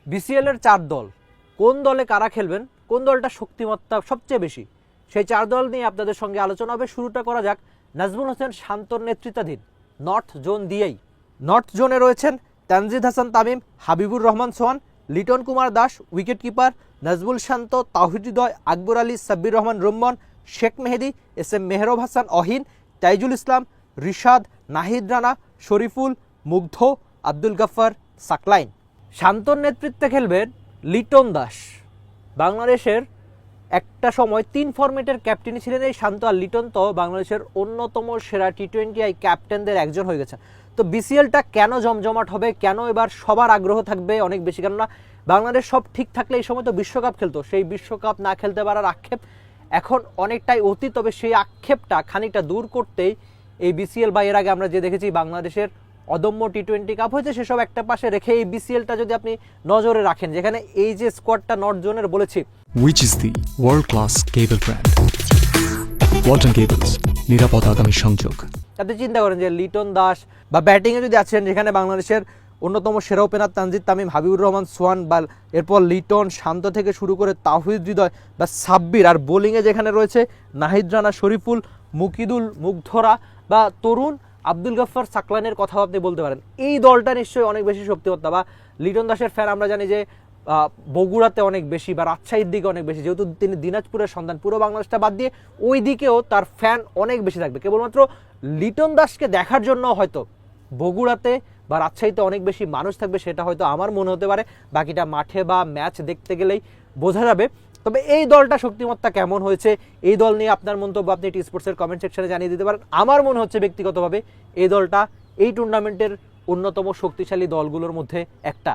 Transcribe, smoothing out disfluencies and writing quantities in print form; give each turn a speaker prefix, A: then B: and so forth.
A: BCL এর 4 দল, কোন দলে কারা খেলবেন, কোন দলটা শক্তিমত্তা সবচেয়ে বেশি, সেই 4 দল নিয়ে আপনাদের সঙ্গে আলোচনা হবে। শুরুটা করা যাক নাজমুল হোসেন শান্তর নেতৃত্বাধীন নর্থ জোন দিয়েই। নর্থ জোনে রয়েছেন তানজিদ হাসান তামিম, হাবিবুর রহমান সোহান, লিটন কুমার দাস উইকেট কিপার, নাজমুল শান্ত, তাওহিদ হৃদয়, আকবর আলী, সাব্বির রহমান রুম্মন, শেখ মেহেদি, এস এম মেহরব হাসান অহিন, তাইজুল ইসলাম, রিশাদ, নাহিদ রানা, শরীফুল, মুগ্ধ, আব্দুল গাফফার, সাকলাইন। শান্তর নেতৃত্বে খেলবেন লিটন দাস। বাংলাদেশের একটা সময় 3 ফরম্যাটের ক্যাপ্টেনই ছিলেন এই শান্ত, আর লিটন তো বাংলাদেশের অন্যতম সেরা টি20 ক্যাপ্টেনদের একজন হয়ে গেছেন। তো বিসিএলটা কেন জমজমাট হবে, কেন এবার সবার আগ্রহ থাকবে অনেক বেশি, কেননা বাংলাদেশ সব ঠিক থাকলে এই সময় তো বিশ্বকাপ খেলতো, সেই বিশ্বকাপ না খেলতে পারার আক্ষেপ এখন অনেকটাই অতীত। তবে সেই আক্ষেপটা খানিকটা দূর করতেই এই বিসিএল বা এর আগে আমরা যে দেখেছি বাংলাদেশের অদম্য টি20 কাপ হয়েছে, সেসব একটা পাশে রেখে এই বিসিএলটা যদি আপনি নজরে রাখেন, যেখানে এই যে স্কোয়াডটা নর্থ জোনের বলেছি,
B: which is the world class cable brand Walton Cables নিরাপদ আগামী সংযোগ।
A: আপনি চিন্তা করেন যে লিটন দাস বা ব্যাটিংয়ে যদি আছেন, যেখানে বাংলাদেশের অন্যতম সেরা ওপেনার তানজিদ তামিম, হাবিবুর রহমান সোহান, বা এরপর লিটন, শান্ত থেকে শুরু করে তাওহিদ হৃদয় বা সাব্বির, আর বোলিংয়ে যেখানে রয়েছে নাহিদ রানা, শরীফুল, মুকিদুল, মুগ্ধরা বা তরুণ, আব্দুল গাফফার, সাকলাইনের কথাও আপনি বলতে পারেন। এই দলটা নিশ্চয়ই অনেক বেশি শক্তিমত্তা। বা লিটন দাসের ফ্যান আমরা জানি যে বগুড়াতে অনেক বেশি বা রাজশাহীর দিকে অনেক বেশি, যেহেতু তিনি দিনাজপুরের সন্তান, পুরো বাংলাদেশটা বাদ দিয়ে ওই দিকেও তার ফ্যান অনেক বেশি থাকবে। কেবলমাত্র লিটন দাসকে দেখার জন্য হয়তো বগুড়াতে বা রাজশাহীতে অনেক বেশি মানুষ থাকবে, সেটা হয়তো আমার মনে হতে পারে। বাকিটা মাঠে বা ম্যাচ দেখতে গেলেই বোঝা যাবে। তবে এই দলটা শক্তিমত্তা কেমন হয়েছে, এই দল নিয়ে আপনার মন্তব্য আপনি টি স্পোর্টসের কমেন্ট সেকশনে জানিয়ে দিতে পারেন। আমার মনে হচ্ছে ব্যক্তিগতভাবে এই দলটা এই টুর্নামেন্টের অন্যতম শক্তিশালী দলগুলোর মধ্যে একটা।